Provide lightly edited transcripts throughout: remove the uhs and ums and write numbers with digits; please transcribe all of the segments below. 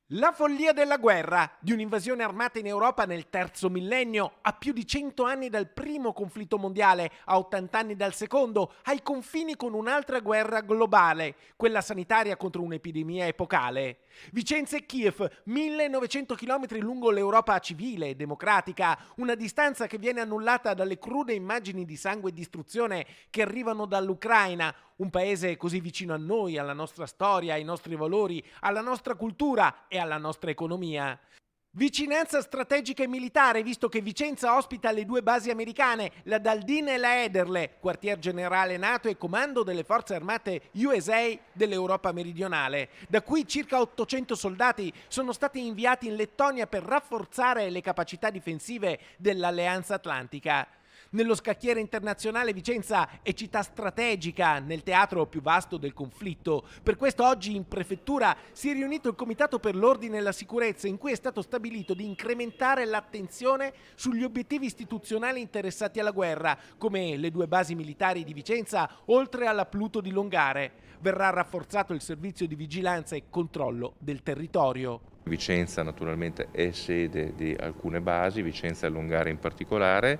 La follia della guerra, di un'invasione armata in Europa nel terzo millennio, a più di 100 anni dal primo conflitto mondiale, a 80 anni dal secondo, ai confini con un'altra guerra globale, quella sanitaria contro un'epidemia epocale. Vicenza e Kiev, 1900 km lungo l'Europa civile e democratica, una distanza che viene annullata dalle crude immagini di sangue e distruzione che arrivano dall'Ucraina, un paese così vicino a noi, alla nostra storia, ai nostri valori, alla nostra cultura e alla nostra economia. Vicinanza strategica e militare, visto che Vicenza ospita le due basi americane, la Daldin e la Ederle, quartier generale NATO e comando delle forze armate USA dell'Europa meridionale. Da cui circa 800 soldati sono stati inviati in Lettonia per rafforzare le capacità difensive dell'Alleanza Atlantica. Nello scacchiere internazionale Vicenza è città strategica nel teatro più vasto del conflitto. Per questo oggi in prefettura si è riunito il Comitato per l'Ordine e la Sicurezza, in cui è stato stabilito di incrementare l'attenzione sugli obiettivi istituzionali interessati alla guerra, come le due basi militari di Vicenza, oltre alla Pluto di Longare. Verrà rafforzato il servizio di vigilanza e controllo del territorio. Vicenza naturalmente è sede di alcune basi, Vicenza e Longare in particolare,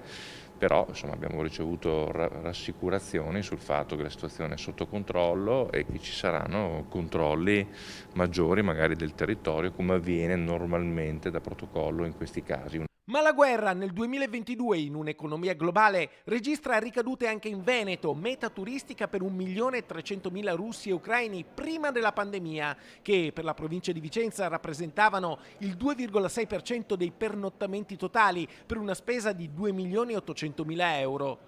però insomma, abbiamo ricevuto rassicurazioni sul fatto che la situazione è sotto controllo e che ci saranno controlli maggiori magari del territorio, come avviene normalmente da protocollo in questi casi. Ma la guerra nel 2022 in un'economia globale registra ricadute anche in Veneto, meta turistica per 1.300.000 russi e ucraini prima della pandemia, che per la provincia di Vicenza rappresentavano il 2,6% dei pernottamenti totali per una spesa di 2.800.000 euro.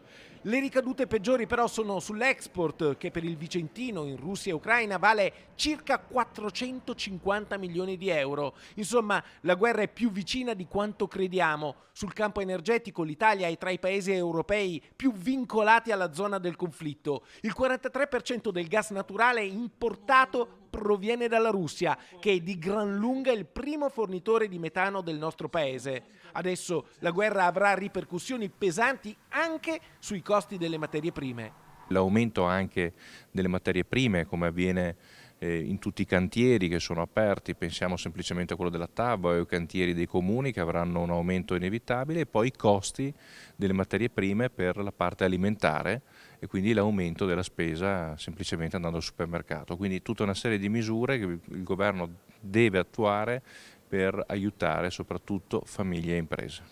Le ricadute peggiori però sono sull'export, che per il vicentino in Russia e Ucraina vale circa 450 milioni di euro. Insomma, la guerra è più vicina di quanto crediamo. Sul campo energetico l'Italia è tra i paesi europei più vincolati alla zona del conflitto. Il 43% del gas naturale importato proviene dalla Russia, che è di gran lunga il primo fornitore di metano del nostro paese. Adesso la guerra avrà ripercussioni pesanti anche sui costi delle materie prime. L'aumento anche delle materie prime, come avviene in tutti i cantieri che sono aperti, pensiamo semplicemente a quello della TAV o ai cantieri dei comuni che avranno un aumento inevitabile, e poi i costi delle materie prime per la parte alimentare e quindi l'aumento della spesa semplicemente andando al supermercato. Quindi tutta una serie di misure che il governo deve attuare per aiutare soprattutto famiglie e imprese.